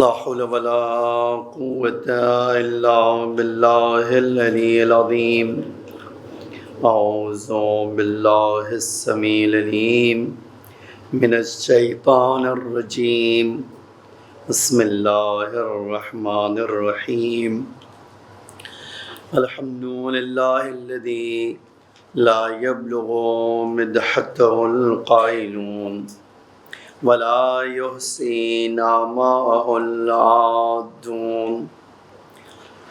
لا حول ولا قوة إلا بالله العلي العظيم. أعوذ بالله السميع العليم من الشيطان الرجيم. بسم الله الرحمن الرحيم. الحمد لله الذي لا يبلغ مدحته القائلون ولا يحصي نعماءه العادون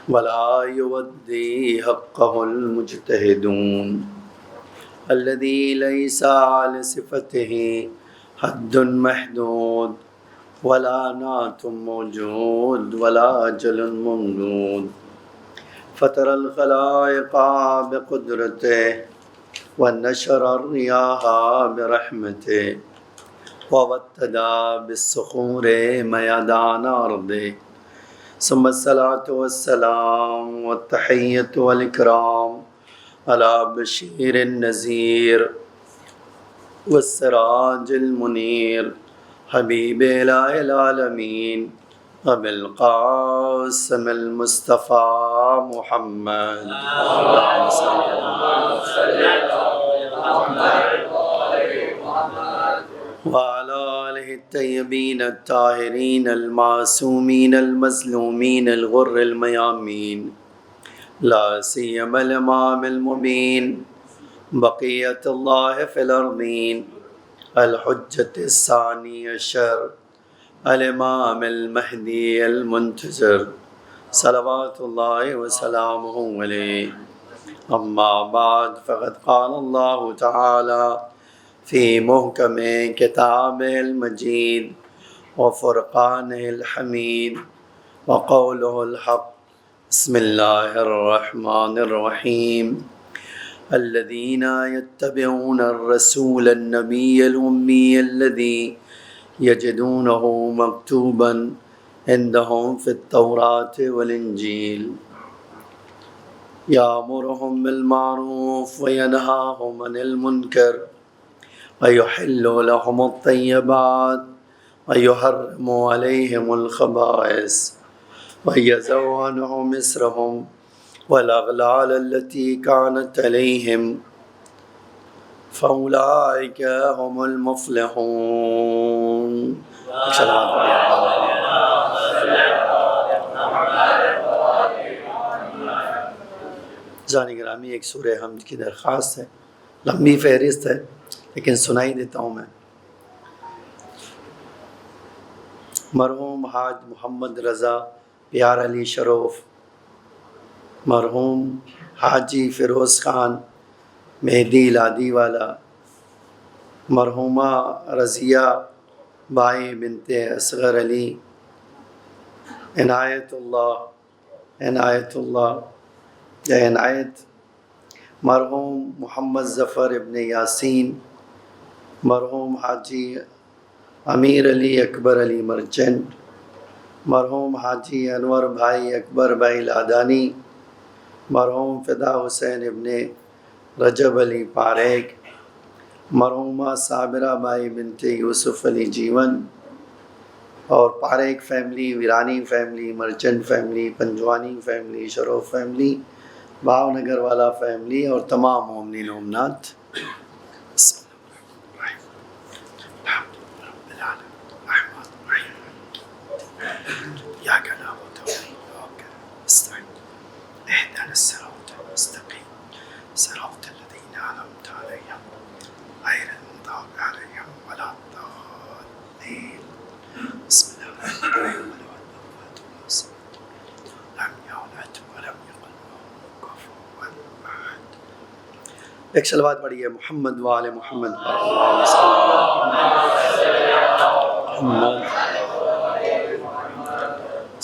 ولا يودي حقه المجتهدون الذي ليس على صفته حد محدود ولا نعت موجود ولا أجل ممدود فطر الخلائق بقدرته ونشر الرياح برحمته وابتدى بالصخور ميدان أرضه ثم الصلاة والسلام والتحية والإكرام على بشير النذير والسراج المنير حبيب إله العالمين أبي القاسم المصطفى محمد اللهم صل وعلى آله الطيبين الطاهرين المعصومين المظلومين الغر الميامين لا سيما الإمام المبين بقية الله في الأرضين الحجة الثاني عشر الإمام المهدي المنتظر صلوات الله وسلامه عليه. أما بعد فقد قال الله تعالى في محكم كتابه المجيد وفرقانه الحميد وقوله الحق. بسم الله الرحمن الرحيم. الذين يتبعون الرسول النبي الأمي الذي يجدونه مكتوبا عندهم في التوراة والإنجيل يأمرهم بالمعروف وينهاهم عن المنكر ويحل لهم الطيبات ويحرم عليهم الخبائث ويضع عنهم إصرهم والأغلال التي كانت عليهم فأولئك هم المفلحون. جانی گرامی، ایک سورہ حمد کی درخواست ہے، لمبی فہرست ہے لیکن سنائی دیتا ہوں میں. مرحوم حاج محمد رضا پیار علی شروف، مرحوم حاجی فیروز خان مہدی لادی والا، مرحومہ رضیہ بائی بنت اصغر علی، عنایت اللہ عنایت، مرحوم محمد ظفر ابن یاسین، مرحوم حاجی امیر علی اکبر علی مرچنٹ، مرحوم حاجی انور بھائی اکبر بھائی لادانی، مرحوم فدا حسین ابن رجب علی پاریک، مرحومہ صابرہ بائی بنت یوسف علی جیون، اور Parekh family, Virani family, Merchant family, Panjwani family, Shroff family, Bhavnagar والا فیملی اور تمام مومنین و مومنات. ایک صلوات پڑھیے محمد وآل محمد.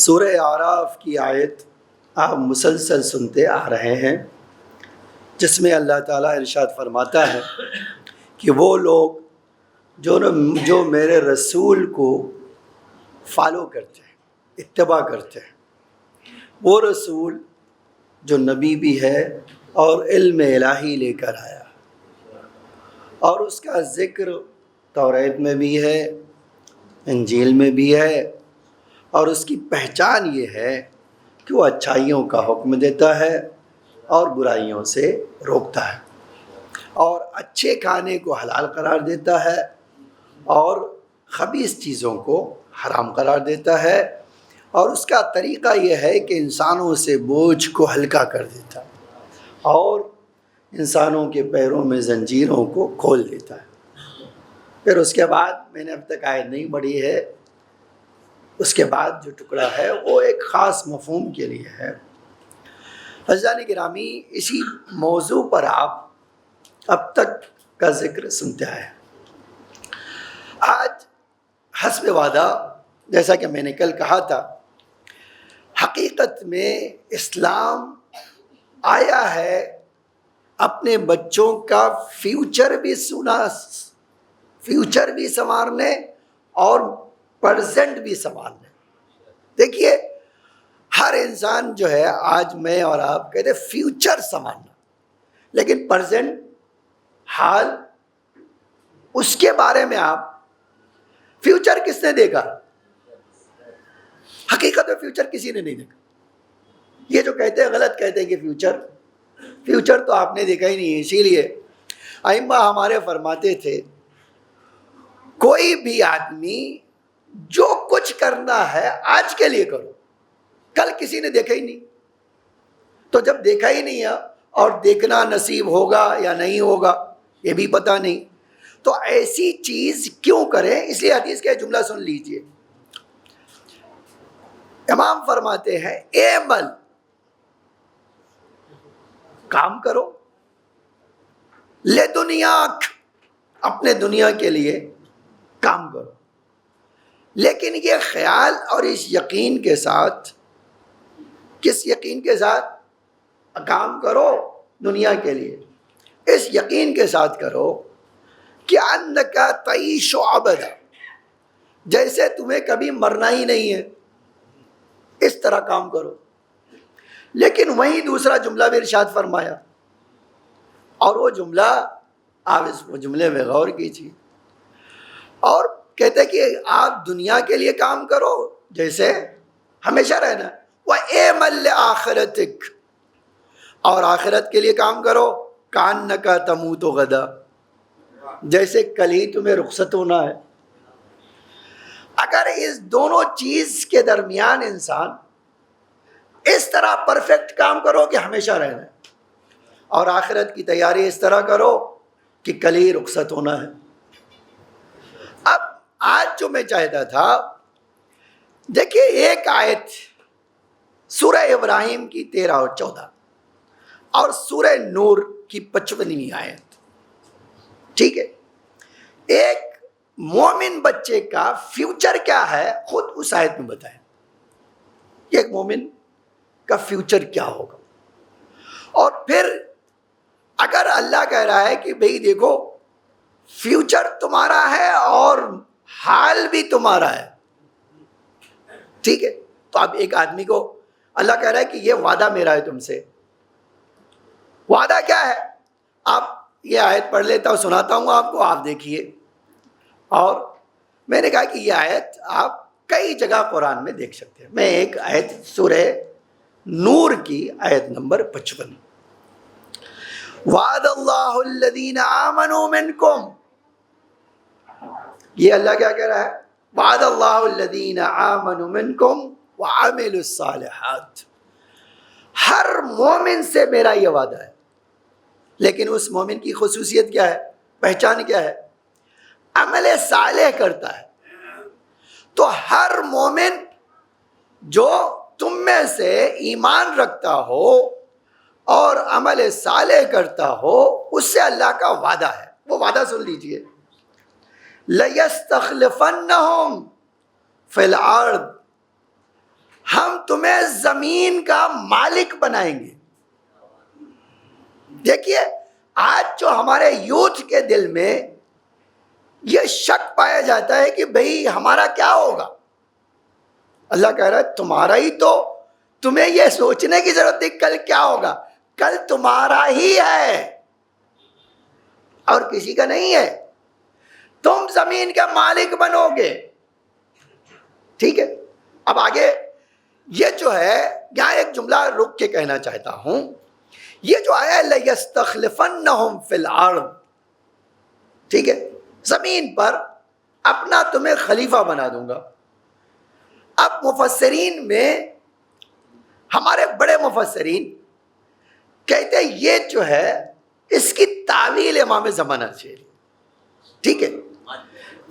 سورہ اعراف کی آیت آپ مسلسل سنتے آ رہے ہیں، جس میں اللہ تعالیٰ ارشاد فرماتا ہے کہ وہ لوگ جو میرے رسول کو فالو کرتے ہیں، اتباع کرتے ہیں، وہ رسول جو نبی بھی ہے اور علم الہی لے کر آیا، اور اس کا ذکر توریت میں بھی ہے، انجیل میں بھی ہے، اور اس کی پہچان یہ ہے کہ وہ اچھائیوں کا حکم دیتا ہے اور برائیوں سے روکتا ہے، اور اچھے کھانے کو حلال قرار دیتا ہے اور خبیث چیزوں کو حرام قرار دیتا ہے، اور اس کا طریقہ یہ ہے کہ انسانوں سے بوجھ کو ہلکا کر دیتا ہے اور انسانوں کے پیروں میں زنجیروں کو کھول دیتا ہے۔ پھر اس کے بعد میں نے اب تک آیت نہیں پڑھی ہے، اس کے بعد جو ٹکڑا ہے وہ ایک خاص مفہوم کے لیے ہے۔ عزیزان گرامی، اسی موضوع پر آپ اب تک کا ذکر سنتے آئے ہیں۔ آج حسب وعدہ، جیسا کہ میں نے کل کہا تھا، حقیقت میں اسلام آیا ہے اپنے بچوں کا فیوچر بھی سنوارنے اور پریزنٹ بھی سنبھالنے۔ دیکھیے، ہر انسان جو ہے، آج میں اور آپ کہتے ہیں فیوچر سنبھالنا، لیکن پریزنٹ حال، اس کے بارے میں آپ، فیوچر کس نے دیکھا؟ حقیقت میں فیوچر کسی نے نہیں دیکھا۔ یہ جو کہتے ہیں غلط کہتے ہیں کہ فیوچر تو آپ نے دیکھا ہی نہیں ہے۔ اسی لیے ائمہ ہمارے فرماتے تھے، کوئی بھی آدمی جو کچھ کرنا ہے آج کے لیے کرو، کل کسی نے دیکھا ہی نہیں۔ تو جب دیکھا ہی نہیں ہے اور دیکھنا نصیب ہوگا یا نہیں ہوگا یہ بھی پتہ نہیں، تو ایسی چیز کیوں کریں؟ اس لیے حدیث کا جملہ سن لیجئے، امام فرماتے ہیں اعمل، کام کرو، لدنیاک، اپنے دنیا کے لیے کام کرو، لیکن یہ خیال اور اس یقین کے ساتھ، کس یقین کے ساتھ کام کرو؟ دنیا کے لیے اس یقین کے ساتھ کرو کہ انکا تعیش ابدا، جیسے تمہیں کبھی مرنا ہی نہیں ہے، اس طرح کام کرو۔ لیکن وہیں دوسرا جملہ بھی ارشاد فرمایا، اور وہ جملہ آپ اس جملے میں غور کیجیے، اور کہتے کہ آپ دنیا کے لیے کام کرو جیسے ہمیشہ رہنا، وَاعْمَلْ لِآخِرَتِكَ، اور آخرت کے لیے کام کرو، کَأَنَّكَ تَمُوتُ غَدًا، جیسے کل ہی تمہیں رخصت ہونا ہے۔ اگر اس دونوں چیز کے درمیان انسان اس طرح پرفیکٹ کام کرو کہ ہمیشہ رہنا ہے، اور آخرت کی تیاری اس طرح کرو کہ کل ہی رخصت ہونا ہے۔ اب آج جو میں چاہتا تھا، دیکھیے ایک آیت سورہ ابراہیم کی 13 اور 14 اور سورہ نور کی 55ویں آیت، ٹھیک ہے؟ ایک مومن بچے کا فیوچر کیا ہے خود اس آیت میں بتائیں، ایک مومن کا فیوچر کیا ہوگا۔ اور پھر اگر اللہ کہہ رہا ہے کہ بھئی دیکھو فیوچر تمہارا ہے اور حال بھی تمہارا ہے، ٹھیک ہے، تو اب ایک آدمی کو اللہ کہہ رہا ہے کہ یہ وعدہ میرا ہے تم سے۔ وعدہ کیا ہے؟ آپ یہ آیت پڑھ لیتا ہوں، سناتا ہوں آپ کو، آپ دیکھیے۔ اور میں نے کہا کہ یہ آیت آپ کئی جگہ قرآن میں دیکھ سکتے ہیں۔ میں ایک آیت سورہ نور کی آیت نمبر 55، وعد اللہ الذین آمنوا منکم، یہ اللہ کیا کہہ رہا ہے؟ وعد اللہ الذین آمنوا منکم وعملوا الصالحات، ہر مومن سے میرا یہ وعدہ ہے۔ لیکن اس مومن کی خصوصیت کیا ہے؟ پہچان کیا ہے؟ عمل صالح کرتا ہے۔ تو ہر مومن جو تم میں سے ایمان رکھتا ہو اور عمل صالح کرتا ہو، اس سے اللہ کا وعدہ ہے۔ وہ وعدہ سن لیجئے، لَيَسْتَخْلِفَنَّهُمْ فِي الْأَرْضِ، ہم تمہیں زمین کا مالک بنائیں گے۔ دیکھیے آج جو ہمارے یوتھ کے دل میں یہ شک پایا جاتا ہے کہ بھئی ہمارا کیا ہوگا، اللہ کہہ رہا ہے تمہارا ہی تو، تمہیں یہ سوچنے کی ضرورت ہے کل کیا ہوگا، کل تمہارا ہی ہے اور کسی کا نہیں ہے۔ تم زمین کا مالک بنو گے، ٹھیک ہے، اب آگے یہ جو ہے یہاں ایک جملہ رک کے کہنا چاہتا ہوں، یہ جو آیا لَيَسْتَخْلِفَنَّهُمْ فِي الْأَرْضِ، ٹھیک ہے، زمین پر اپنا تمہیں خلیفہ بنا دوں گا۔ اب مفسرین میں ہمارے بڑے مفسرین کہتے ہیں یہ جو ہے اس کی تعویل امام زمانہ سے، ٹھیک ہے،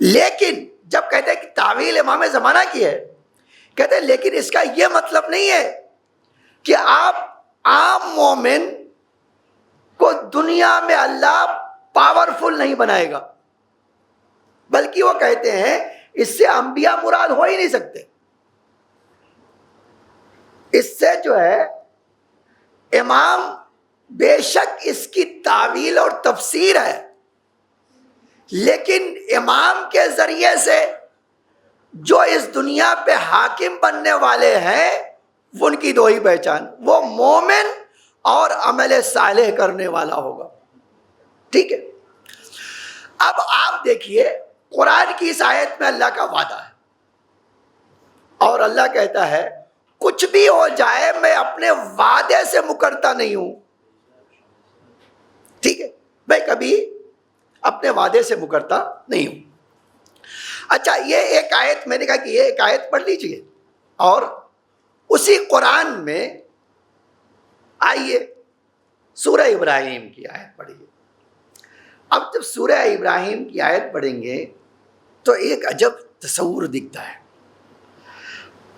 لیکن جب کہتے ہیں کہ تعویل امام زمانہ کی ہے، کہتے ہیں لیکن اس کا یہ مطلب نہیں ہے کہ آپ عام مومن کو دنیا میں اللہ پاورفل نہیں بنائے گا، بلکہ وہ کہتے ہیں اس سے انبیاء مراد ہو ہی نہیں سکتے۔ اس سے جو ہے امام بے شک اس کی تعویل اور تفسیر ہے، لیکن امام کے ذریعے سے جو اس دنیا پہ حاکم بننے والے ہیں ان کی دو ہی پہچان، وہ مومن اور عمل صالح کرنے والا ہوگا، ٹھیک ہے۔ اب آپ دیکھیے قرآن کی اس آیت میں اللہ کا وعدہ ہے، اور اللہ کہتا ہے کچھ بھی ہو جائے میں اپنے وعدے سے مکرتا نہیں ہوں، ٹھیک ہے، میں کبھی اپنے وعدے سے مکرتا نہیں ہوں۔ اچھا، یہ ایک آیت میں نے کہا کہ یہ ایک آیت پڑھ لیجئے، اور اسی قرآن میں آئیے سورہ ابراہیم کی آیت پڑھیے۔ اب جب سورہ ابراہیم کی آیت پڑھیں گے تو ایک عجب تصور دکھتا ہے۔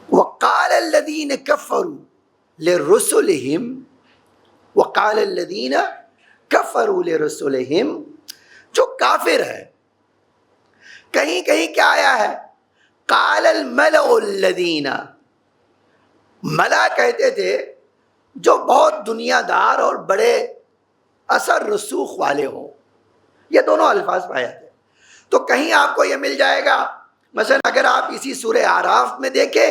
وقال الذین کفروا لرسلہم، وقال الذین کفروا لرسلہم، جو کافر ہے، کہیں کہیں کیا آیا ہے قال الملأ الذین، ملا کہتے تھے جو بہت دنیا دار اور بڑے اثر رسوخ والے ہوں، یہ دونوں الفاظ پایا تھے۔ تو کہیں آپ کو یہ مل جائے گا، مثلا اگر آپ اسی سورہ اعراف میں دیکھیں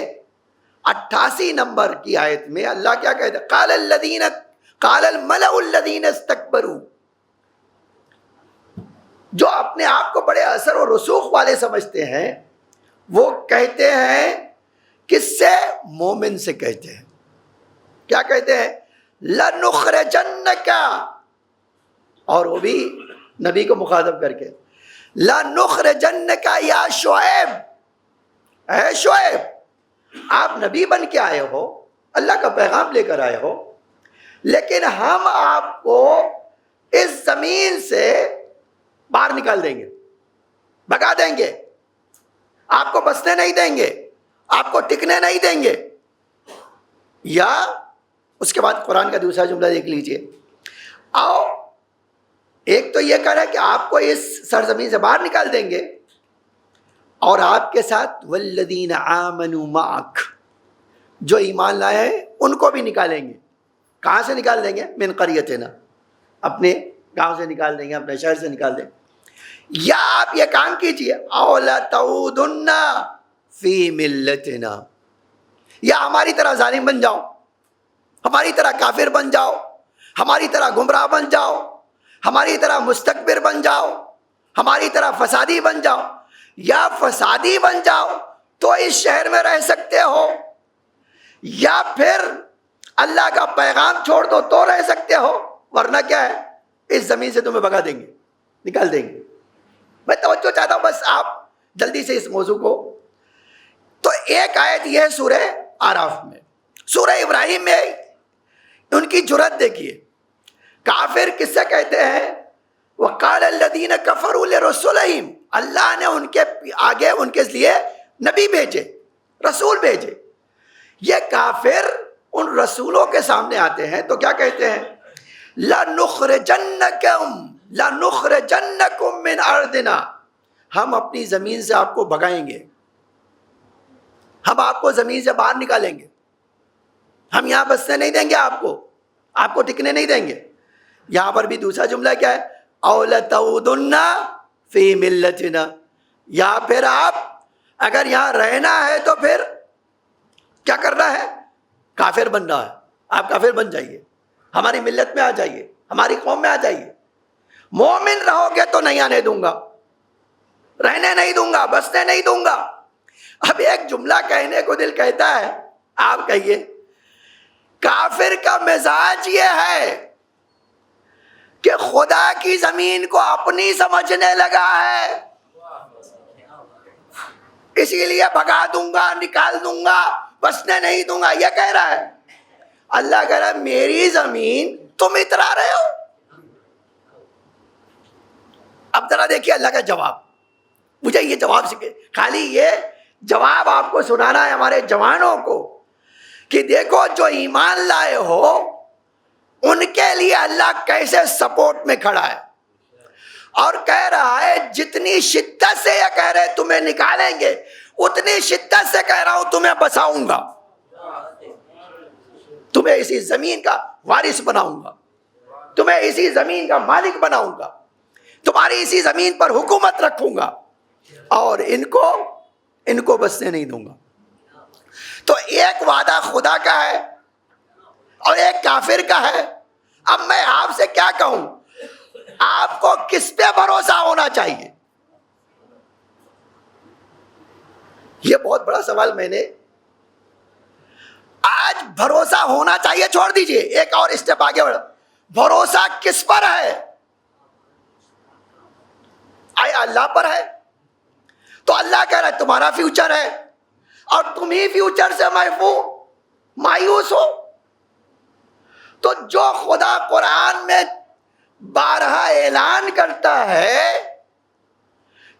88 نمبر کی آیت میں اللہ کیا کہتا ہے، قال الملأ الذین استکبروا، جو اپنے آپ کو بڑے اثر و رسوخ والے سمجھتے ہیں وہ کہتے ہیں، کس سے؟ مومن سے کہتے ہیں، کیا کہتے ہیں؟ لَنُخْرِجَنَّكَ، اور وہ بھی نبی کو مخاطب کر کے، لَنُخْرِجَنَّكَ یا شعیب، اے شعیب آپ نبی بن کے آئے ہو، اللہ کا پیغام لے کر آئے ہو، لیکن ہم آپ کو اس زمین سے باہر نکال دیں گے، بھگا دیں گے، آپ کو بسنے نہیں دیں گے، آپ کو ٹکنے نہیں دیں گے۔ یا اس کے بعد قرآن کا دوسرا جملہ دیکھ لیجئے، آؤ، ایک تو یہ کہہ رہا ہے کہ آپ کو اس سرزمین سے باہر نکال دیں گے، اور آپ کے ساتھ والذین آمنوا معک، جو ایمان لائے ہیں ان کو بھی نکالیں گے۔ کہاں سے نکال دیں گے؟ من قریتنا، اپنے گاؤں سے نکال دیں گے، اپنے شہر سے نکال دیں گے۔ یا آپ یہ کام کیجئے، او لتعودن فی ملتنا، یا ہماری طرح ظالم بن جاؤ، ہماری طرح کافر بن جاؤ، ہماری طرح گمراہ بن جاؤ، ہماری طرح مستکبر بن جاؤ، ہماری طرح فسادی بن جاؤ۔ یا فسادی بن جاؤ تو اس شہر میں رہ سکتے ہو، یا پھر اللہ کا پیغام چھوڑ دو تو رہ سکتے ہو، ورنہ کیا ہے اس زمین سے تمہیں بھگا دیں گے، نکال دیں گے۔ میں توجہ چاہتا ہوں بس آپ جلدی سے اس موضوع کو۔ تو ایک آیت یہ ہے سورہ اعراف میں۔ سورہ ابراہیم میں ان کی جرأت دیکھیے، کافر کس سے کہتے ہیں؟ وقال الذین کفروا لرسلہم، اللہ نے ان کے آگے ان کے لیے نبی بھیجے، رسول بھیجے۔ یہ کافر ان رسولوں کے سامنے آتے ہیں تو کیا کہتے ہیں؟ لَنُخْرِجَنَّكُمْ مِنْ أَرْضِنَا، ہم اپنی زمین سے آپ کو بھگائیں گے، ہم آپ کو زمین سے باہر نکالیں گے، ہم یہاں بسنے نہیں دیں گے، آپ کو ٹکنے نہیں دیں گے۔ یہاں پر بھی دوسرا جملہ کیا ہے؟ أَوْ لَتَعُودُنَّ فِي مِلَّتِنَا، یا پھر آپ اگر یہاں رہنا ہے تو پھر کیا کرنا ہے؟ کافر بننا ہے، آپ کافر بن جائیے، ہماری ملت میں آ جائیے، ہماری قوم میں آ جائیے۔ مومن رہو گے تو نہیں آنے دوں گا، رہنے نہیں دوں گا، بسنے نہیں دوں گا۔ اب ایک جملہ کہنے کو دل کہتا ہے، آپ کہیے کافر کا مزاج یہ ہے کہ خدا کی زمین کو اپنی سمجھنے لگا ہے، اسی لیے بھگا دوں گا، نکال دوں گا، بسنے نہیں دوں گا، یہ کہہ رہا ہے۔ اللہ کہہ رہا ہے میری زمین تم اترا رہے ہو۔ اب ذرا دیکھیے اللہ کا جواب، مجھے یہ جواب سیکھے، خالی یہ جواب آپ کو سنانا ہے ہمارے جوانوں کو کہ دیکھو جو ایمان لائے ہو ان کے لیے اللہ کیسے سپورٹ میں کھڑا ہے، اور کہہ رہا ہے جتنی شدت سے یہ کہہ رہے تمہیں نکالیں گے اتنی شدت سے کہہ رہا ہوں تمہیں بساؤں گا، تمہیں اسی زمین کا وارث بناؤں گا، تمہیں اسی زمین کا مالک بناؤں گا، تمہاری اسی زمین پر حکومت رکھوں گا، اور ان کو بسنے نہیں دوں گا۔ تو ایک وعدہ خدا کا ہے اور ایک کافر کا ہے۔ اب میں آپ سے کیا کہوں، آپ کو کس پہ بھروسہ ہونا چاہیے؟ یہ بہت بڑا سوال میں نے آج بھروسہ ہونا چاہیے چھوڑ دیجئے، ایک اور اسٹیپ آگے بڑھا، بھروسہ کس پر ہے؟ آیا اللہ پر ہے؟ تو اللہ کہہ رہا ہے تمہارا فیوچر ہے اور تم ہی فیوچر سے مایوس ہو۔ تو جو خدا قرآن میں بارہا اعلان کرتا ہے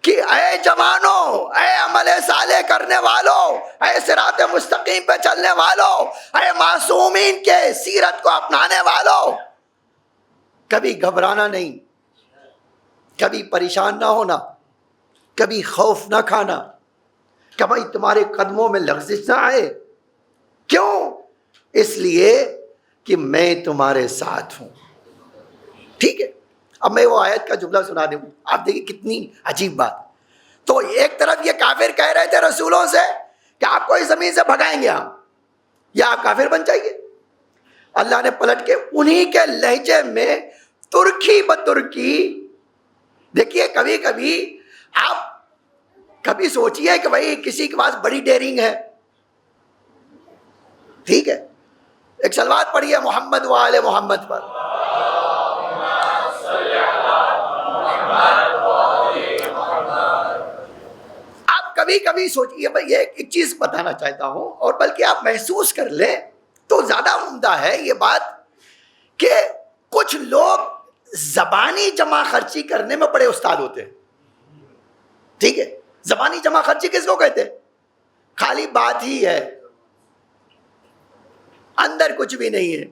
کہ اے جوانوں، اے عمل صالح کرنے والوں، اے صراط مستقیم پہ چلنے والوں، اے معصومین کے سیرت کو اپنانے والوں، کبھی گھبرانا نہیں، کبھی پریشان نہ ہونا، کبھی خوف نہ کھانا، کبھی تمہارے قدموں میں لغزش نہ آئے۔ کیوں؟ اس لیے کہ میں تمہارے ساتھ ہوں۔ ٹھیک ہے، اب میں وہ آیت کا جملہ سنا دوں، آپ دیکھیں کتنی عجیب بات۔ تو ایک طرف یہ کافر کہہ رہے تھے رسولوں سے کہ آپ کو اس زمین سے بھگائیں گے ہم، یا آپ کافر بن جائیے۔ اللہ نے پلٹ کے انہی کے لہجے میں ترکی بترکی، دیکھیے کبھی کبھی آپ کبھی سوچئے کہ بھائی کسی کے پاس بڑی ڈیرنگ ہے، ٹھیک ہے، ایک صلوات پڑھیے محمد و آل محمد پر۔ آپ کبھی کبھی سوچئے، بھائی ایک چیز بتانا چاہتا ہوں، اور بلکہ آپ محسوس کر لیں تو زیادہ عمدہ ہے یہ بات کہ کچھ لوگ زبانی جمع خرچی کرنے میں بڑے استاد ہوتے ہیں، ٹھیک ہے، زبانی جمع خرچی کس کو کہتے ہیں؟ خالی بات ہی ہے، اندر کچھ بھی نہیں ہے،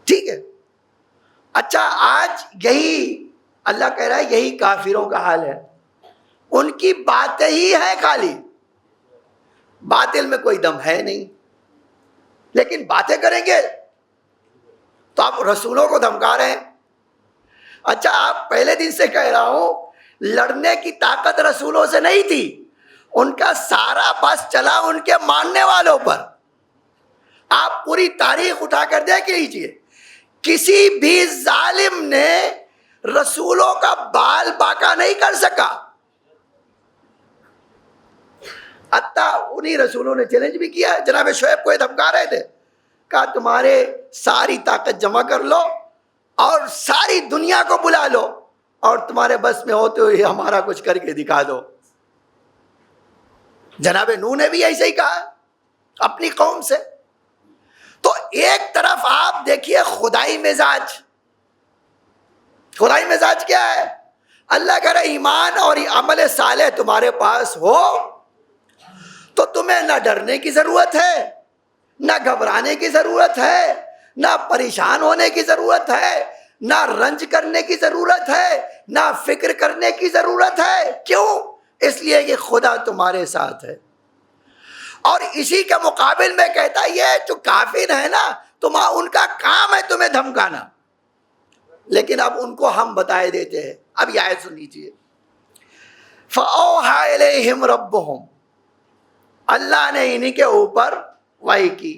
ٹھیک ہے۔ اچھا آج یہی اللہ کہہ رہا ہے یہی کافروں کا حال ہے، ان کی باتیں ہی ہے، خالی باطل میں کوئی دم ہے نہیں، لیکن باتیں کریں گے تو آپ رسولوں کو دھمکا رہے ہیں۔ اچھا آپ پہلے دن سے کہہ رہا ہوں لڑنے کی طاقت رسولوں سے نہیں تھی، ان کا سارا بس چلا ان کے ماننے والوں پر۔ آپ پوری تاریخ اٹھا کر دیکھ لیجئے، کسی بھی ظالم نے رسولوں کا بال باقا نہیں کر سکا، حتیٰ انہی رسولوں نے چیلنج بھی کیا، جناب شعیب کو یہ دھمکا رہے تھے، کہا تمہارے ساری طاقت جمع کر لو اور ساری دنیا کو بلا لو، اور تمہارے بس میں ہوتے ہوئے ہمارا کچھ کر کے دکھا دو۔ جناب نوح نے بھی ایسے ہی کہا اپنی قوم سے۔ تو ایک طرف آپ دیکھیے خدائی مزاج، خدائی مزاج کیا ہے؟ اللہ کہہ رہا ایمان اور عمل صالح تمہارے پاس ہو تو تمہیں نہ ڈرنے کی ضرورت ہے، نہ گھبرانے کی ضرورت ہے، نہ پریشان ہونے کی ضرورت ہے، نہ رنج کرنے کی ضرورت ہے، نہ فکر کرنے کی ضرورت ہے۔ کیوں؟ اس لیے کہ خدا تمہارے ساتھ ہے۔ اور اسی کے مقابل میں کہتا یہ جو کافر ہے نا، ان کا کام ہے تمہیں دھمکانا، لیکن اب ان کو ہم بتائے دیتے ہیں۔ اب یہ آیت سن لیجیے، فَأَوْحَىٰ إِلَيْهِمْ رَبُّهُمْ، اللہ نے انہی کے اوپر وحی کی،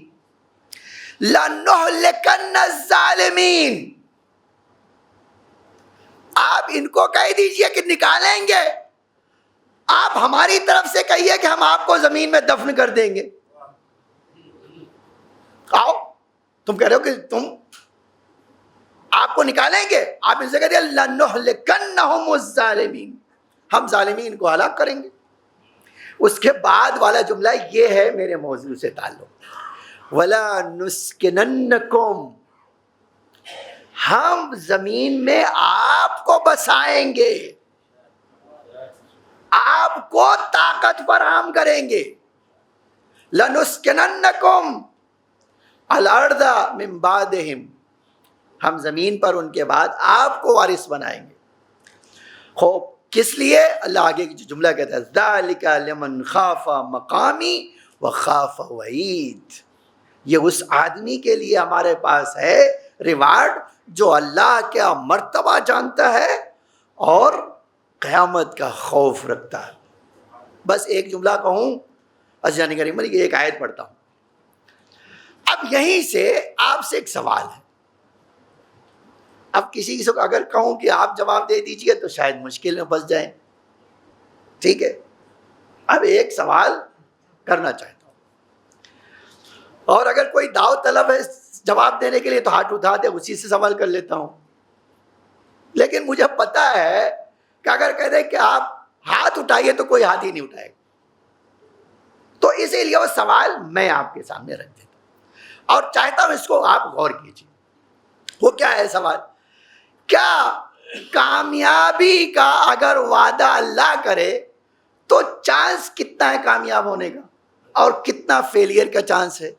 لَنُهْلِكَنَّ الظَّالِمِينَ، آپ ان کو کہہ دیجئے کہ نکالیں گے آپ ہماری طرف سے کہیے کہ ہم آپ کو زمین میں دفن کر دیں گے. آؤ, تم کہہ رہے ہو کہ تم آپ کو نکالیں گے, آپ ان سے کہہ دیا لَنُحْلِكَنَّهُمُ الظَّالِمِينَ, ہم ظالمین کو ہلاک کریں گے. اس کے بعد والا جملہ یہ ہے میرے موضوع سے تعلق, وَلَا نُسْكِنَنَّكُمْ, ہم زمین میں آپ کو بسائیں گے, آپ کو طاقت فراہم کریں گے. لَنُسْكِنَنَّكُمْ الْأَرْضَ مِنْ بَعْدِهِمْ, ہم زمین پر ان کے بعد آپ کو وارث بنائیں گے. خوب کس لیے؟ اللہ آگے کی جو جملہ کہتا ہے ذَلِكَ لِمَنْ خَافَ مَقَامِي وَخَافَ وَعِيدِ, یہ اس آدمی کے لیے ہمارے پاس ہے ریوارڈ جو اللہ کا مرتبہ جانتا ہے اور قیامت کا خوف رکھتا ہے. بس ایک جملہ کہوں, عزیزان کریم, ایک آیت پڑھتا ہوں. اب یہیں سے آپ سے ایک سوال ہے. اب کسی کو اگر کہوں کہ آپ جواب دے دیجئے تو شاید مشکل میں پھنس جائیں. ٹھیک ہے, اب ایک سوال کرنا چاہتا ہوں, اور اگر کوئی دعوت طلب ہے جواب دینے کے لیے تو ہاتھ اٹھا دے, اسی سے سوال کر لیتا ہوں. لیکن مجھے پتا ہے کہ اگر کہہ دیں کہ آپ ہاتھ اٹھائیے تو کوئی ہاتھ ہی نہیں اٹھائے گا. تو اسی لیے وہ سوال میں آپ کے سامنے رکھ دیتا ہوں اور چاہتا ہوں اس کو آپ غور کیجیے. وہ کیا ہے سوال؟ کیا کامیابی کا اگر وعدہ اللہ کرے تو چانس کتنا ہے کامیاب ہونے کا اور کتنا فیلئر کا چانس ہے؟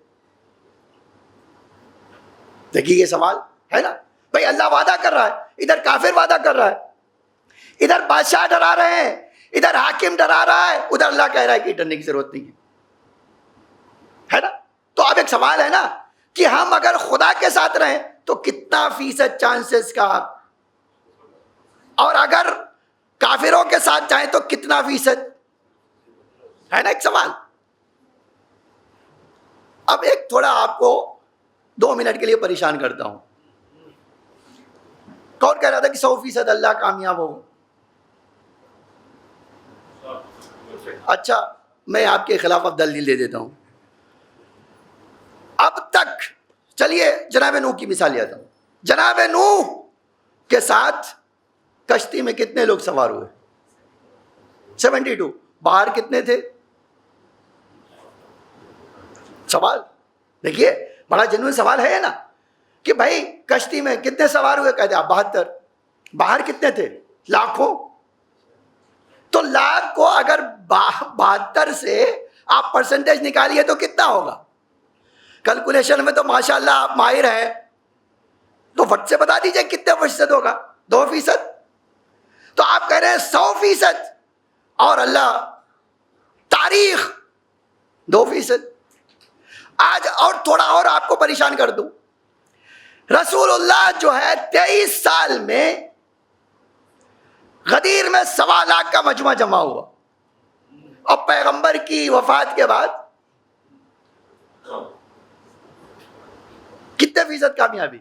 دیکھیے یہ سوال ہے نا بھائی. اللہ وعدہ کر رہا ہے, ادھر کافر وعدہ کر رہا ہے, ادھر بادشاہ ڈرا رہے ہیں, ادھر حاکم ڈرا رہا ہے, ادھر اللہ کہہ رہا ہے کہ ڈرنے کی ضرورت نہیں ہے نا. تو اب ایک سوال ہے نا کہ ہم اگر خدا کے ساتھ رہیں تو کتنا فیصد چانسز کا, اور اگر کافروں کے ساتھ جائیں تو کتنا فیصد, ہے نا ایک سوال. اب ایک تھوڑا آپ کو 2 منٹ کے لیے پریشان کرتا ہوں. کون کہہ رہا تھا کہ 100% اللہ کامیاب ہو؟ اچھا, میں آپ کے خلاف اب دلیل دے دیتا ہوں. اب تک چلیے جناب نوح کی مثال لیتا ہوں. جناب نوح کے ساتھ کشتی میں کتنے لوگ سوار ہوئے؟ 72. باہر کتنے تھے؟ سوال دیکھیے, بڑا جنون سوال ہے نا کہ بھائی کشتی میں کتنے سوار ہوئے؟ کہتے آپ 72. باہر کتنے تھے؟ لاکھوں. تو لاکھ کو اگر 72 سے آپ پرسنٹیج نکالیے تو کتنا ہوگا؟ کیلکولیشن میں تو ماشاءاللہ آپ ماہر ہیں, تو فٹ سے بتا دیجئے کتنے فیصد ہوگا؟ 2%. تو آپ کہہ رہے ہیں 100% اور اللہ تاریخ 2%. آج اور تھوڑا اور آپ کو پریشان کر دوں. رسول اللہ جو ہے 23 سال میں غدیر میں 1.25 لاکھ کا مجمع جمع ہوا, اور پیغمبر کی وفات کے بعد کتنے فیصد کامیابی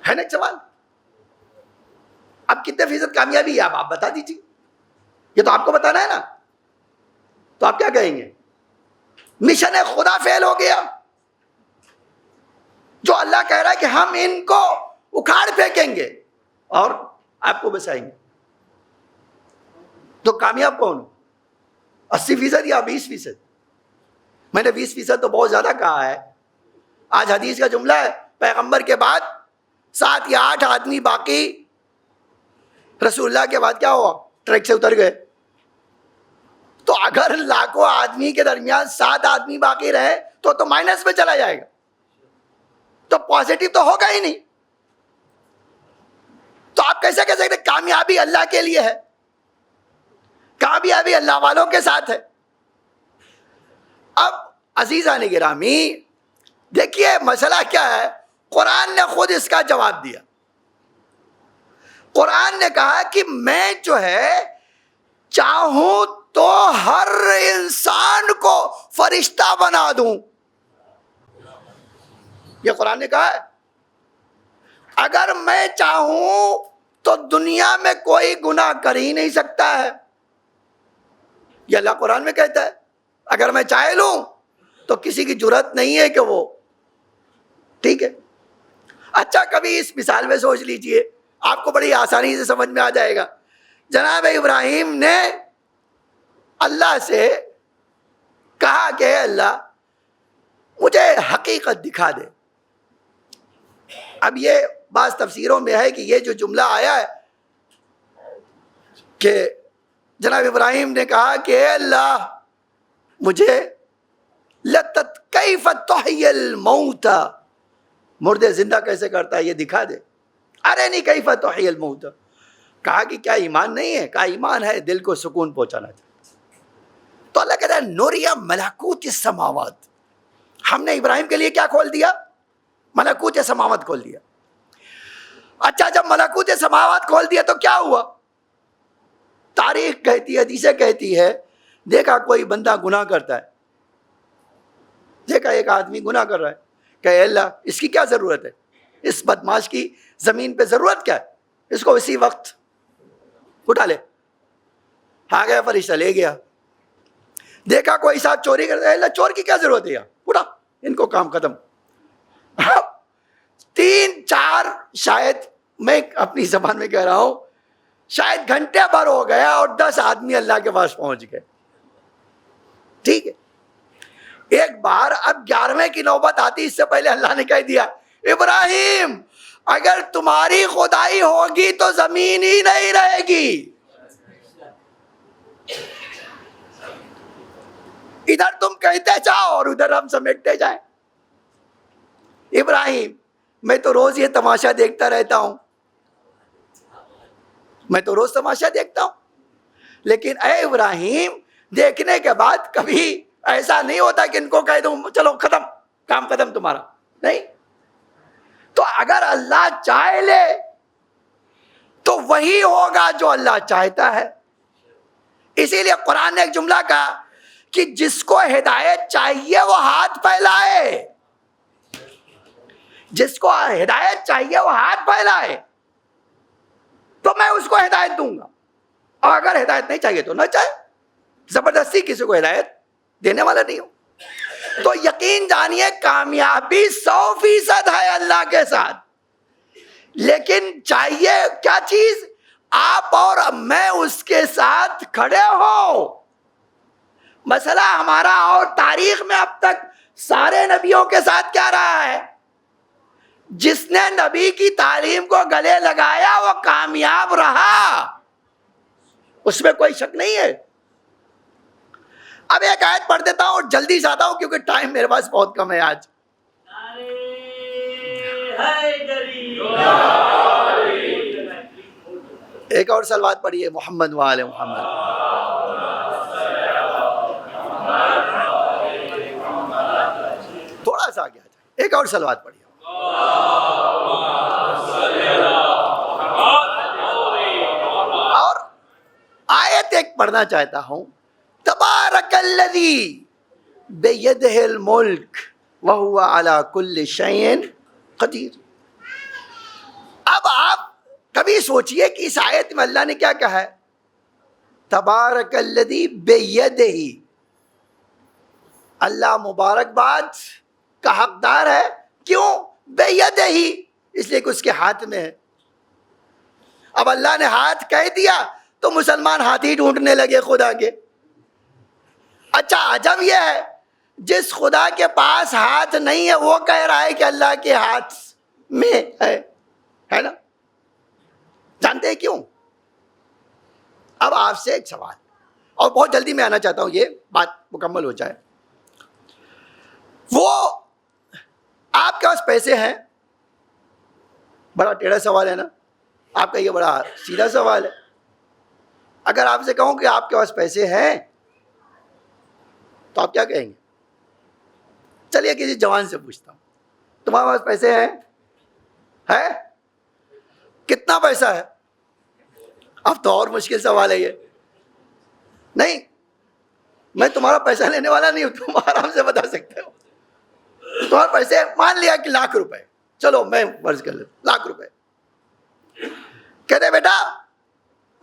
ہے نا ایک سوال. اب کتنے فیصد کامیابی ہے آپ بتا دیجیے, یہ تو آپ کو بتانا ہے نا. تو آپ کیا کہیں گے؟ مشن خدا فیل ہو گیا. جو اللہ کہہ رہا ہے کہ ہم ان کو اکھاڑ پھینکیں گے اور آپ کو بسائیں گے. تو کامیاب کون؟ 80% یا 20%؟ میں نے 20% تو بہت زیادہ کہا ہے. آج حدیث کا جملہ ہے پیغمبر کے بعد 7 یا 8 آدمی باقی, رسول اللہ کے بعد کیا ہوا؟ ٹریک سے اتر گئے. تو اگر لاکھوں آدمی کے درمیان 7 آدمی باقی رہے تو مائنس میں چلا جائے گا, تو پازیٹو تو ہوگا ہی نہیں. تو آپ کیسے کہہ سکتے کامیابی اللہ کے لیے ہے؟ کامیابی اللہ والوں کے ساتھ ہے. اب عزیزان گرامی دیکھیے مسئلہ کیا ہے, قرآن نے خود اس کا جواب دیا. قرآن نے کہا کہ میں جو ہے چاہوں تو ہر انسان کو فرشتہ بنا دوں. یہ قرآن نے کہا ہے. اگر میں چاہوں تو دنیا میں کوئی گناہ کر ہی نہیں سکتا ہے. یہ اللہ قرآن میں کہتا ہے. اگر میں چاہ لوں تو کسی کی جرات نہیں ہے کہ وہ, ٹھیک ہے. اچھا کبھی اس مثال میں سوچ لیجئے, آپ کو بڑی آسانی سے سمجھ میں آ جائے گا. جناب ابراہیم نے اللہ سے کہا کہ اللہ مجھے حقیقت دکھا دے. اب یہ بعض تفسیروں میں ہے کہ یہ جو جملہ آیا ہے کہ جناب ابراہیم نے کہا کہ اے اللہ مجھے لتت کیف تحیی الموت, مردے زندہ کیسے کرتا ہے یہ دکھا دے. ارے نہیں کیف تحیی الموت, کہا کہ کیا ایمان نہیں ہے؟ کہا ایمان ہے, دل کو سکون پہنچانا چاہتا. تو اللہ کہتا ہے نوریا ملکوت السماوات, ہم نے ابراہیم کے لیے کیا کھول دیا؟ ملکوت سماوات کھول دیا. اچھا جب ملکوت سماوات کھول دیا تو کیا ہوا؟ تاریخ کہتی ہے, حدیثیں کہتی ہے, دیکھا کوئی بندہ گناہ کرتا ہے, دیکھا ایک آدمی گناہ کر رہا ہے, کہ اے اللہ اس کی کیا ضرورت ہے, اس بدماش کی زمین پہ ضرورت کیا ہے, اس کو اسی وقت اٹھا لے. آ گیا فرشتہ لے گیا. دیکھا کوئی صاحب چوری کرتا ہے, اللہ چور کی کیا ضرورت ہے, یار اٹھا ان کو کام ختم. 3-4 شاید میں اپنی زبان میں کہہ رہا ہوں, شاید گھنٹے بھر ہو گیا اور 10 آدمی اللہ کے پاس پہنچ گئے. ٹھیک ہے. ایک بار اب 11ویں کی نوبت آتی, اس سے پہلے اللہ نے کہہ دیا ابراہیم اگر تمہاری خدائی ہوگی تو زمین ہی نہیں رہے گی, ادھر تم کہتے جاؤ اور ادھر ہم سمیٹتے جائیں. ابراہیم میں تو روز یہ تماشا دیکھتا رہتا ہوں, میں تو روز تماشا دیکھتا ہوں, لیکن اے ابراہیم دیکھنے کے بعد کبھی ایسا نہیں ہوتا کہ ان کو کہہ دوں چلو ختم, کام ختم تمہارا, نہیں. تو اگر اللہ چاہ لے تو وہی ہوگا جو اللہ چاہتا ہے. اسی لیے قرآن نے ایک جملہ کہا کہ جس کو ہدایت چاہیے وہ ہاتھ پھیلائے, جس کو ہدایت چاہیے وہ ہاتھ پھیلائے, تو میں اس کو ہدایت دوں گا. اور اگر ہدایت نہیں چاہیے تو نہ چاہے, زبردستی کسی کو ہدایت دینے والا نہیں ہوں. تو یقین جانیے کامیابی 100% ہے اللہ کے ساتھ, لیکن چاہیے کیا چیز؟ آپ اور میں اس کے ساتھ کھڑے ہو. مسئلہ ہمارا اور تاریخ میں اب تک سارے نبیوں کے ساتھ کیا رہا ہے؟ جس نے نبی کی تعلیم کو گلے لگایا وہ کامیاب رہا, اس میں کوئی شک نہیں ہے. اب ایک آیت پڑھ دیتا ہوں اور جلدی سے آتا ہوں کیونکہ ٹائم میرے پاس بہت کم ہے آج. ایک اور صلوات پڑھیے محمد وآل محمد. تھوڑا سا آگے آ جائے, ایک اور صلوات پڑھیے. اور آیت ایک پڑھنا چاہتا ہوں, تبارک الذی بیدہ الملک وہو علی کل شیء قدیر. اب آپ کبھی سوچئے کہ اس آیت میں اللہ نے کیا کہا ہے؟ تبارک الذی بیدہ, اللہ مبارک باد کا حقدار ہے. کیوں بیدہ ہی؟ اس لیے کہ اس کے ہاتھ میں ہے. اب اللہ نے ہاتھ کہہ دیا تو مسلمان ہاتھی ڈھونڈنے لگے خدا کے. اچھا عجب یہ ہے جس خدا کے پاس ہاتھ نہیں ہے وہ کہہ رہا ہے کہ اللہ کے ہاتھ میں ہے نا. جانتے ہیں کیوں؟ اب آپ سے ایک سوال, اور بہت جلدی میں آنا چاہتا ہوں, یہ بات مکمل ہو جائے. وہ آپ کے پاس پیسے ہیں, بڑا ٹیڑھا سوال ہے نا, آپ کا یہ بڑا سیدھا سوال ہے. اگر آپ سے کہوں کہ آپ کے پاس پیسے ہیں تو آپ کیا کہیں گے؟ چلیے کسی جوان سے پوچھتا ہوں, تمہارے پاس پیسے ہیں؟ ہے کتنا پیسہ ہے؟ اب تو اور مشکل سوال ہے یہ. نہیں, میں تمہارا پیسہ لینے والا نہیں ہوں, تم آرام سے بتا سکتے ہو. تمہارے پیسے مان لیا کہ 1,00,000 روپے, چلو میں فرض کر لیتا 1,00,000 روپے. کہتے بیٹا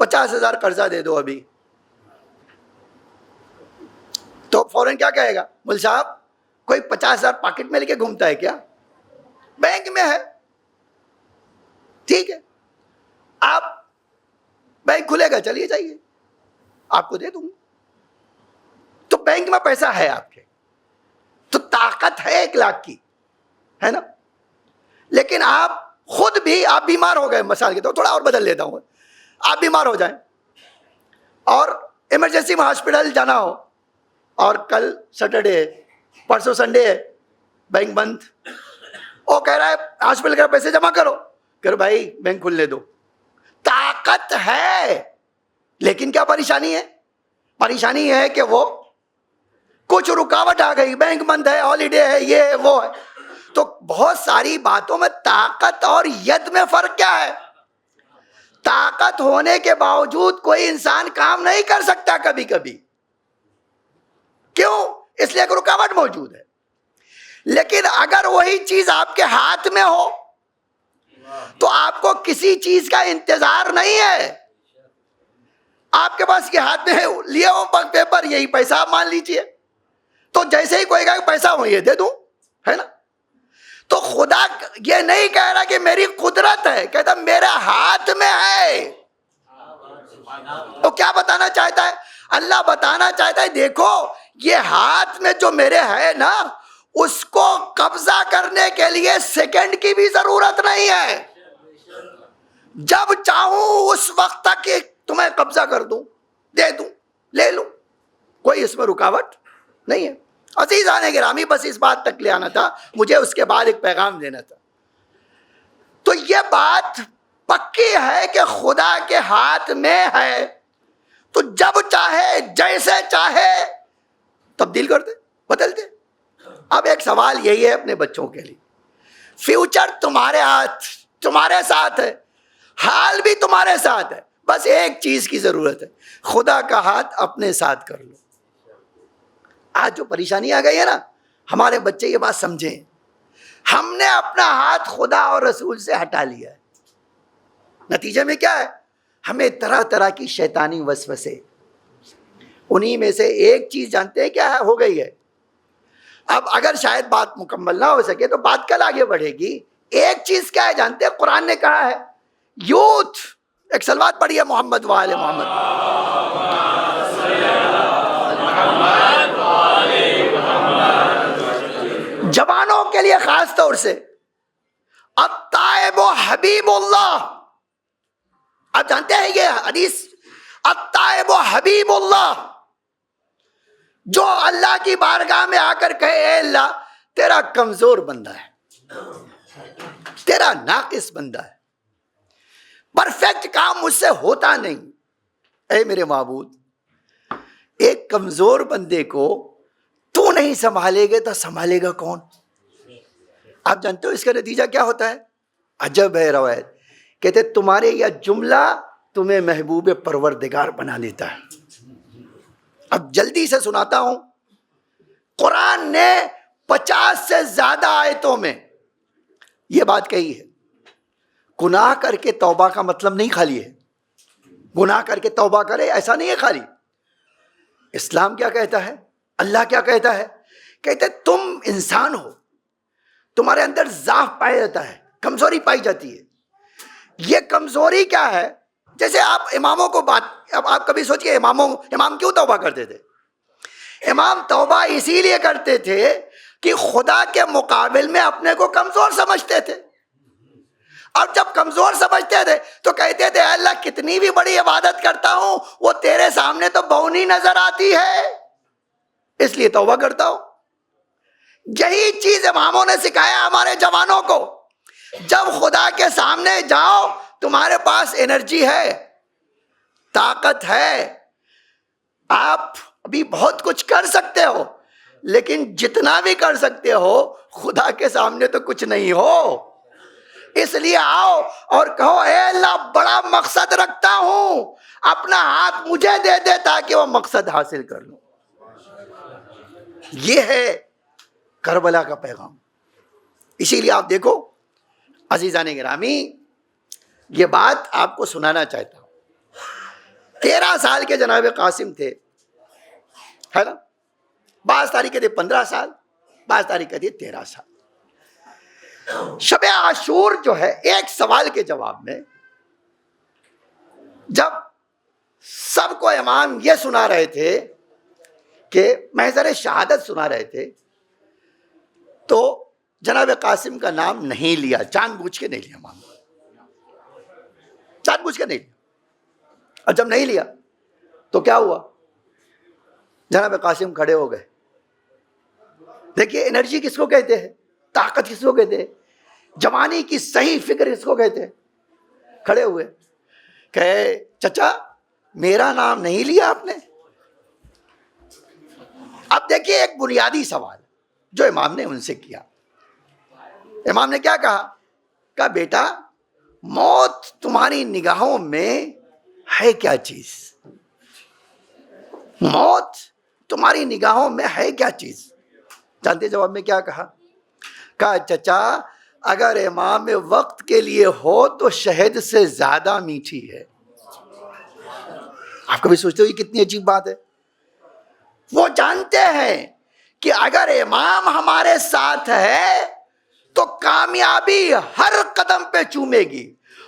50,000 قرضہ دے دو ابھی. تو فوراً کیا کہے گا؟ مول صاحب کوئی 50,000 پاکٹ میں لے کے گھومتا ہے کیا؟ بینک میں ہے. ٹھیک ہے، آپ بینک کھلے گا، چلیے جائیے، آپ کو دے دوں گا. تو بینک میں پیسہ ہے آپ کے، تو طاقت ہے 1,00,000 کی، ہے نا. لیکن آپ خود بھی آپ بیمار ہو گئے، مثال کے طور تھوڑا اور بدل لیتا ہوں، آپ بیمار ہو جائیں اور ایمرجنسی میں ہاسپٹل جانا ہو، اور کل سیٹرڈے ہے، پرسوں سنڈے ہے، بینک بند. وہ کہہ رہا ہے ہاسپٹل کا پیسے جمع کرو، کہ بھائی بینک کھلنے دو. طاقت ہے، لیکن کیا پریشانی ہے؟ پریشانی ہے کہ وہ کچھ رکاوٹ آ گئی، بینک بند ہے، ہالیڈے ہے، یہ ہے وہ ہے. تو بہت ساری باتوں میں طاقت اور ید میں فرق کیا ہے؟ طاقت ہونے کے باوجود کوئی انسان کام نہیں کر سکتا کبھی کبھی. کیوں؟ اس لیے کہ رکاوٹ موجود ہے. لیکن اگر وہی چیز آپ کے ہاتھ میں ہو تو آپ کو کسی چیز کا انتظار نہیں ہے. آپ کے پاس یہ ہاتھ میں ہے، لیا ہو پیپر، یہی پیسہ آپ مان لیجئے. تو جیسے ہی کوئی کہا کہ پیسہ ہو یہ دے دوں، ہے نا. تو خدا یہ نہیں کہہ رہا کہ میری قدرت ہے، کہتا میرے ہاتھ میں ہے. تو کیا بتانا چاہتا ہے؟ اللہ بتانا چاہتا ہے دیکھو یہ ہاتھ میں جو میرے ہے نا، اس کو قبضہ کرنے کے لیے سیکنڈ کی بھی ضرورت نہیں ہے. جب چاہوں اس وقت تک تمہیں قبضہ کر دوں، دے دوں، لے لوں، کوئی اس میں رکاوٹ نہیں ہے. عزیزان گرامی، بس اس بات تک لے آنا تھا، مجھے اس کے بعد ایک پیغام دینا تھا. تو یہ بات پکی ہے کہ خدا کے ہاتھ میں ہے، تو جب چاہے جیسے چاہے تبدیل کر دے، بدل دے. اب ایک سوال یہی ہے اپنے بچوں کے لیے، فیوچر تمہارے ہاتھ، تمہارے ساتھ ہے، حال بھی تمہارے ساتھ ہے، بس ایک چیز کی ضرورت ہے، خدا کا ہاتھ اپنے ساتھ کر لو. آج جو پریشانی آ گئی ہے نا، ہمارے بچے یہ بات سمجھیں، ہم نے اپنا ہاتھ خدا اور رسول سے ہٹا لیا ہے. نتیجے میں کیا ہے؟ ہمیں طرح طرح کی شیطانی وسوسے. انہی میں سے ایک چیز جانتے ہیں کیا ہے؟ ہو گئی ہے. اب اگر شاید بات مکمل نہ ہو سکے تو بات کل آگے بڑھے گی. ایک چیز کیا ہے جانتے ہیں؟ قرآن نے کہا ہے یوتھ، ایک صلوات پڑھی ہے محمد وآل محمد. جوانوں کے لیے خاص طور سے الطائب حبیب اللہ. آپ جانتے ہیں یہ حدیث، الطائب حبیب اللہ، جو اللہ کی بارگاہ میں آ کر کہے اے اللہ تیرا کمزور بندہ ہے، تیرا ناقص بندہ ہے، پرفیکٹ کام مجھ سے ہوتا نہیں، اے میرے معبود ایک کمزور بندے کو تو نہیں سنبھالے گا تو سنبھالے گا کون؟ آپ جانتے ہو اس کا نتیجہ کیا ہوتا ہے؟ عجب ہے روایت، کہتے تمہارے یہ جملہ تمہیں محبوب پروردگار بنا لیتا ہے. اب جلدی سے سناتا ہوں. قرآن نے 50 سے زیادہ آیتوں میں یہ بات کہی ہے. گناہ کر کے توبہ کا مطلب نہیں خالی ہے گناہ کر کے توبہ کرے، ایسا نہیں ہے خالی. اسلام کیا کہتا ہے؟ اللہ کیا کہتا ہے؟ کہتے تم انسان ہو، تمہارے اندر ضعف پایا جاتا ہے، کمزوری پائی جاتی ہے. یہ کمزوری کیا ہے؟ جیسے آپ اماموں کو اب آپ کبھی سوچئے امام کیوں توبہ کرتے تھے؟ امام توبہ اسی لیے کرتے تھے کہ خدا کے مقابل میں اپنے کو کمزور سمجھتے تھے. اور جب کمزور سمجھتے تھے تو کہتے تھے اے اللہ کتنی بھی بڑی عبادت کرتا ہوں وہ تیرے سامنے تو بونی نظر آتی ہے، اس لیے توبہ کرتا ہوں. یہی چیز اماموں نے سکھایا ہمارے جوانوں کو. جب خدا کے سامنے جاؤ تمہارے پاس انرجی ہے، طاقت ہے، آپ ابھی بہت کچھ کر سکتے ہو، لیکن جتنا بھی کر سکتے ہو خدا کے سامنے تو کچھ نہیں ہو. اس لیے آؤ اور کہو اے اللہ بڑا مقصد رکھتا ہوں، اپنا ہاتھ مجھے دے دے تاکہ وہ مقصد حاصل کر لوں. یہ ہے کربلا کا پیغام. اسی لیے آپ دیکھو عزیزان گرامی، یہ بات آپ کو سنانا چاہتا ہوں. 13 سال کے جناب قاسم تھے، ہے نا. بعض تاریخ کہتے 15 سال، بعض تاریخ کہتے 13 سال. شب عاشور جو ہے، ایک سوال کے جواب میں جب سب کو امام یہ سنا رہے تھے کہ محضر شہادت سنا رہے تھے، تو جناب قاسم کا نام نہیں لیا، جان بوجھ کے نہیں لیا امام، جان بوجھ کے نہیں لیا. اور جب نہیں لیا تو کیا ہوا؟ جناب قاسم کھڑے ہو گئے. دیکھیے انرجی کس کو کہتے ہیں، طاقت کس کو کہتے ہیں، جوانی کی صحیح فکر کس کو کہتے ہیں. کھڑے ہوئے کہے چچا میرا نام نہیں لیا آپ نے. اب دیکھیے ایک بنیادی سوال جو امام نے ان سے کیا. امام نے کیا کہا بیٹا موت تمہاری نگاہوں میں ہے کیا چیز؟ موت تمہاری نگاہوں میں ہے کیا چیز؟ جانتے جواب میں کیا کہا چچا اگر امام وقت کے لیے ہو تو شہد سے زیادہ میٹھی ہے. آپ کبھی سوچتے ہو یہ کتنی عجیب بات ہے. وہ جانتے ہیں کہ اگر امام ہمارے ساتھ ہے تو کامیابی ہر قدم پہ چومے گی.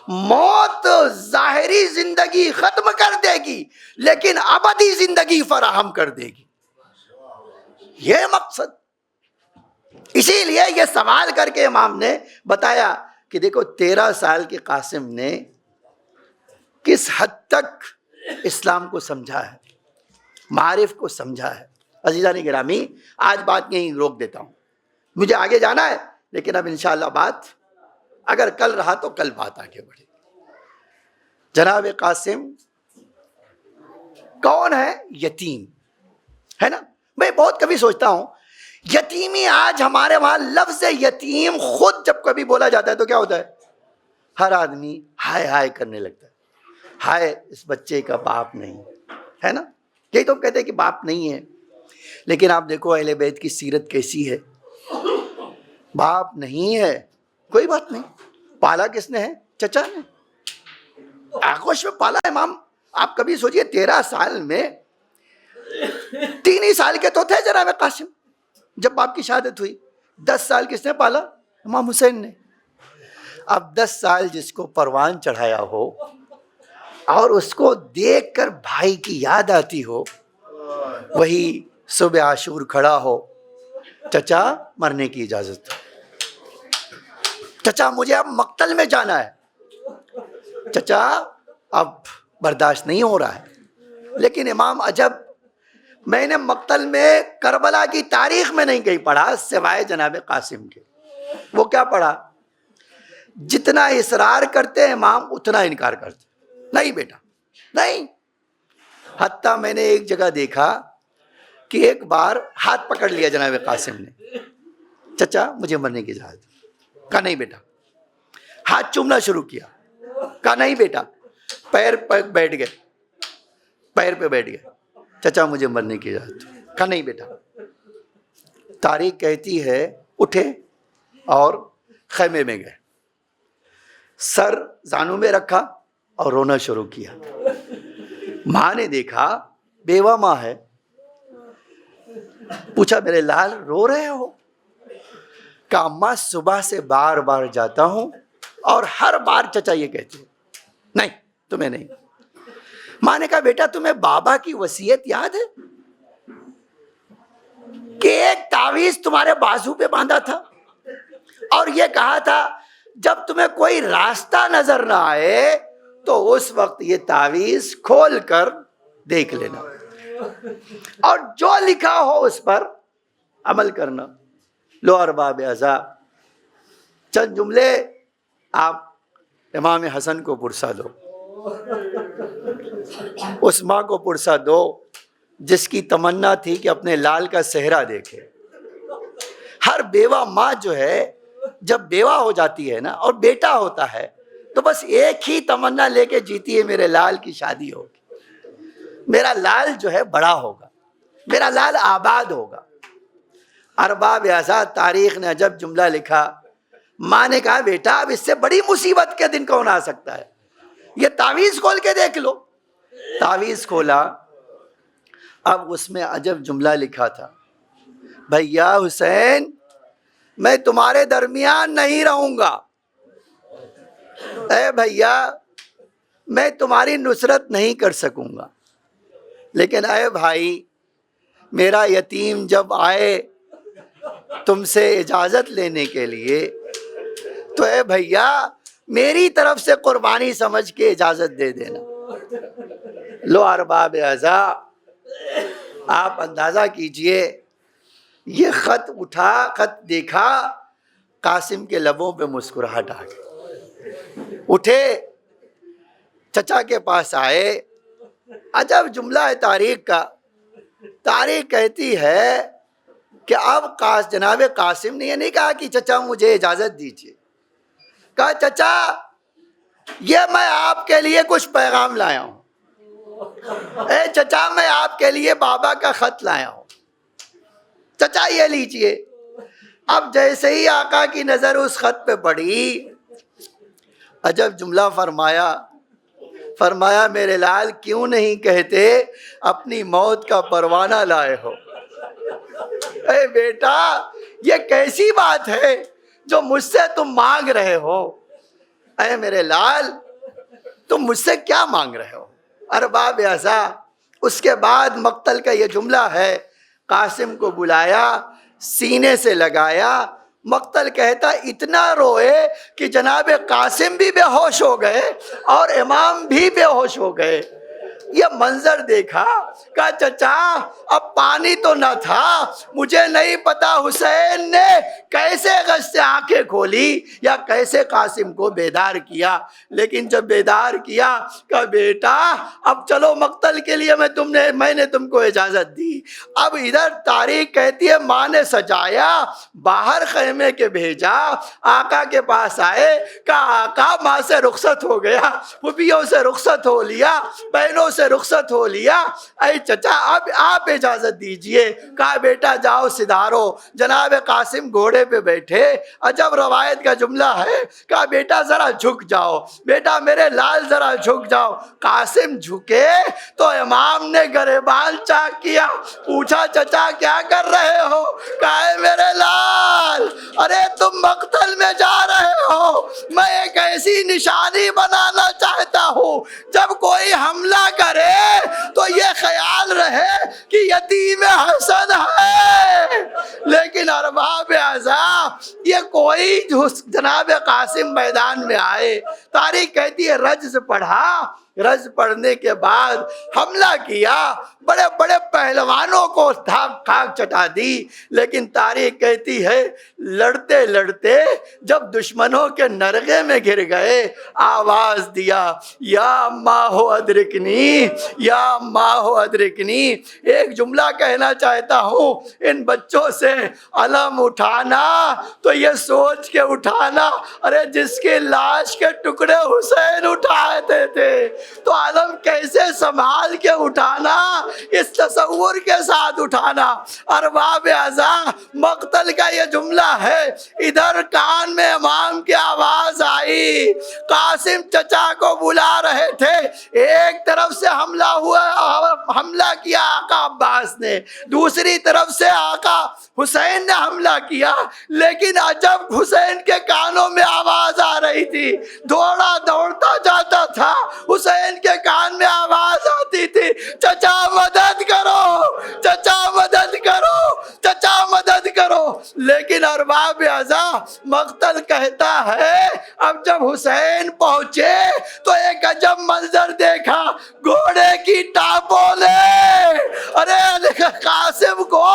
موت ظاہری زندگی ختم کر دے گی لیکن ابدی زندگی فراہم کر دے گی. یہ مقصد. اسی لیے یہ سوال کر کے امام نے بتایا کہ دیکھو 13 سال کے قاسم نے کس حد تک اسلام کو سمجھا ہے، معارف کو سمجھا ہے. عزیزان گرامی آج بات یہیں روک دیتا ہوں، مجھے آگے جانا ہے لیکن اب انشاءاللہ بات اگر کل رہا تو کل بات آگے بڑھے. جناب قاسم کون ہے؟ یتیم ہے نا. میں بہت کبھی سوچتا ہوں یتیمی، آج ہمارے وہاں لفظ یتیم خود جب کبھی بولا جاتا ہے تو کیا ہوتا ہے؟ ہر آدمی ہائے ہائے کرنے لگتا ہے. ہائے اس بچے کا باپ نہیں ہے نا. یہی تو ہم کہتے ہیں کہ باپ نہیں ہے. لیکن آپ دیکھو اہل بیت کی سیرت کیسی ہے. باپ نہیں ہے کوئی بات نہیں، پالا کس نے ہے؟ چچا نے. آغوش میں پالا امام. آپ کبھی سوچئے 13 سال میں 3 ہی سال کے تو تھے جناب قاسم جب باپ کی شہادت ہوئی. 10 سال کس نے پالا؟ امام حسین نے. اب 10 سال جس کو پروان چڑھایا ہو اور اس کو دیکھ کر بھائی کی یاد آتی ہو، وہی صبح عاشور کھڑا ہو، چچا مرنے کی اجازت، چچا مجھے اب مقتل میں جانا ہے، چچا اب برداشت نہیں ہو رہا ہے. لیکن امام عجب، میں نے مقتل میں کربلا کی تاریخ میں نہیں کہیں پڑھا سوائے جناب قاسم کے. وہ کیا پڑھا؟ جتنا اصرار کرتے امام اتنا انکار کرتے. نہیں بیٹا نہیں. حتیٰ میں نے ایک جگہ دیکھا کہ ایک بار ہاتھ پکڑ لیا جناب قاسم نے، چچا مجھے مرنے کی اجازت. کہا نہیں بیٹا. ہاتھ چومنا شروع کیا. کہا نہیں بیٹا. پیر پہ بیٹھ گئے، پیر پہ بیٹھ گئے. چچا مجھے مرنے کی اجازت. کہا نہیں بیٹا. تاریخ کہتی ہے اٹھے اور خیمے میں گئے، سر زانوں میں رکھا اور رونا شروع کیا. ماں نے دیکھا بیوہ ماں ہے، پوچھا میرے لال رو رہے ہو؟ کہا اماں صبح سے بار بار جاتا ہوں اور ہر بار چچا یہ کہتے ہیں. نہیں تمہیں نہیں. ماں نے کہا بیٹا تمہیں بابا کی وصیت یاد ہے کہ ایک تعویذ تمہارے بازو پہ باندھا تھا اور یہ کہا تھا جب تمہیں کوئی راستہ نظر نہ آئے تو اس وقت یہ تعویذ کھول کر دیکھ لینا اور جو لکھا ہو اس پر عمل کرنا. لو ارباب اعضاء چند جملے آپ امام حسن کو پرسا دو، اس ماں کو پرسا دو جس کی تمنا تھی کہ اپنے لال کا صحرا دیکھے. ہر بیوہ ماں جو ہے جب بیوہ ہو جاتی ہے نا اور بیٹا ہوتا ہے تو بس ایک ہی تمنا لے کے جیتی ہے، میرے لال کی شادی ہوگی، میرا لال جو ہے بڑا ہوگا، میرا لال آباد ہوگا. ارباب اعضاء تاریخ نے عجب جملہ لکھا. ماں نے کہا بیٹا اب اس سے بڑی مصیبت کے دن کون آ سکتا ہے؟ یہ تعویذ کھول کے دیکھ لو۔ تعویذ کھولا، اب اس میں عجب جملہ لکھا تھا، بھیا حسین میں تمہارے درمیان نہیں رہوں گا، اے بھیا میں تمہاری نصرت نہیں کر سکوں گا، لیکن اے بھائی میرا یتیم جب آئے تم سے اجازت لینے کے لیے تو اے بھیا میری طرف سے قربانی سمجھ کے اجازت دے دینا۔ لو ارباب اعضا، آپ اندازہ کیجئے، یہ خط اٹھا، خط دیکھا، قاسم کے لبوں پہ مسکراہٹ آ گئی، اٹھے چچا کے پاس آئے۔ عجب جملہ ہے تاریخ کا، تاریخ کہتی ہے کہ اب جناب قاسم نے یہ نہیں کہا کہ چچا مجھے اجازت دیجیے، کہا چچا یہ میں آپ کے لیے کچھ پیغام لایا ہوں، اے چچا میں آپ کے لیے بابا کا خط لایا ہوں، چچا یہ لیجئے۔ اب جیسے ہی آقا کی نظر اس خط پہ پڑی، عجب جملہ فرمایا میرے لال کیوں نہیں کہتے اپنی موت کا پروانہ لائے ہو؟ اے بیٹا یہ کیسی بات ہے جو مجھ سے تم مانگ رہے ہو؟ اے میرے لال تم مجھ سے کیا مانگ رہے ہو؟ ارباب اعضا، اس کے بعد مقتل کا یہ جملہ ہے، قاسم کو بلایا، سینے سے لگایا، مقتل کہتا اتنا روئے کہ جناب قاسم بھی بے ہوش ہو گئے اور امام بھی بے ہوش ہو گئے۔ یہ منظر دیکھا، کہا چچا اب پانی تو نہ تھا، مجھے نہیں پتا حسین نے کیسے غش سے آنکھیں کھولی یا کیسے قاسم کو بیدار کیا، لیکن جب بیدار کیا کہا بیٹا اب چلو مقتل کے لیے میں نے تم کو اجازت دی۔ اب ادھر تاریخ کہتی ہے ماں نے سجایا، باہر خیمے کے بھیجا، آقا کے پاس آئے، کہا آقا ماں سے رخصت ہو گیا، پھوپھیوں سے رخصت ہو لیا، بہنوں سے رخصت ہو لیا، اے چچا اب آپ اجازت دیجئے۔ کہا بیٹا جاؤ سدھارو۔ جناب قاسم گھوڑے پہ بیٹھے، عجب روایت کا جملہ ہے، کہا بیٹا ذرا جھک جاؤ، بیٹا میرے لال ذرا جھک جاؤ۔ قاسم جھکے تو امام نے گریبان چاک کیا، پوچھا چچا کیا کر رہے ہو؟ کہا اے میرے لال ارے تم مقتل میں جا رہے ہو، میں ایک ایسی نشانی بنانا چاہتا ہوں جب کوئی حملہ کرے تو یہ خیال رہے کہ یتیم حسن ہے۔ لیکن ارباب اعضا یہ کوئی جناب قاسم میدان میں آئے، تاریخ کہتی ہے رجز پڑھا، رجز پڑھنے کے بعد حملہ کیا، بڑے بڑے پہلوانوں کو خاک چٹا دی، لیکن تاریخ کہتی ہے لڑتے لڑتے جب دشمنوں کے نرغے میں گر گئے آواز دیا یا ماہ ادرکنی، یا ماہ ادرکنی۔ ایک جملہ کہنا چاہتا ہوں ان بچوں سے، علم اٹھانا تو یہ سوچ کے اٹھانا، ارے جس کی لاش کے ٹکڑے حسین اٹھاتے تھے تو علم کیسے سنبھال کے اٹھانا، اس تصور کے ساتھ اٹھانا۔ ارباب اعضا مقتل کا یہ جملہ ہے، ادھر کان میں امام کی آواز آئی، قاسم چچا کو بلا رہے تھے، ایک طرف سے حملہ ہوا، حملہ کیا آقا عباس نے، دوسری طرف سے آقا حسین نے حملہ کیا، لیکن عجب حسین کے کانوں میں آواز آ رہی تھی، دوڑتا جاتا تھا، حسین کے کان میں آواز آتی تھی چچا مدد کرو، چچا مدد کرو، چچا مدد کرو۔ لیکن ارباب اعضا مقتل کہتا ہے اب جب حسین پہنچے تو ایک عجب منظر دیکھا، گھوڑے کی ٹاپوں نے ارے قاسم کو،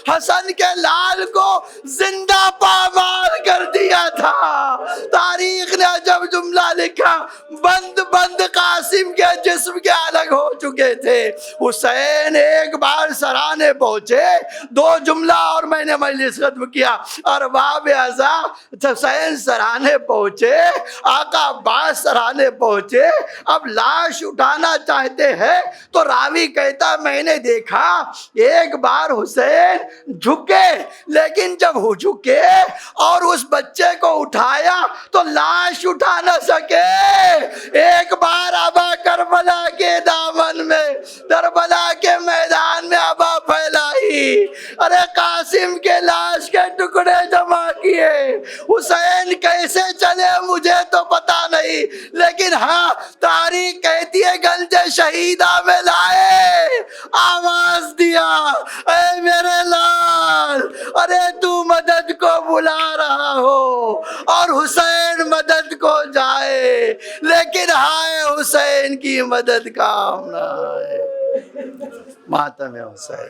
حسن کے لال کو زندہ پامال کر دیا تھا۔ تاریخ نے عجب جملہ لکھا، بند بند قاسم کے جسم کے الگ ہو چکے تھے۔ حسین ایک بار سرانے پہنچے، دو جملہ اور میں نے مجلس ختم کیا، ارباب اعضا حسین سرانے پہنچے، آقا عباس سرانے پہنچے، اب لاش اٹھانا چاہتے ہیں تو راوی کہتا میں نے دیکھا ایک بار حسین جھکے، لیکن جب وہ جھکے اور اس بچے کو اٹھایا تو لاش اٹھا نہ سکے۔ ایک بار ابا کربلا کے دامن میں، کربلا کے میدان میں ابا پھیلائی، ارے قاسم کے لاش کے ٹکڑے جمع کیے، حسین کیسے چلے مجھے تو پتا نہیں، لیکن ہاں تاریخ کہتی ہے گنج شہیدہ میں لائے، آواز دیا اے میرے لال، ارے تو مدد کو بلا رہا ہو اور حسین مدد کو جائے، لیکن ہائے حسین کی مدد کام نہ آئے۔ ماتم حسین۔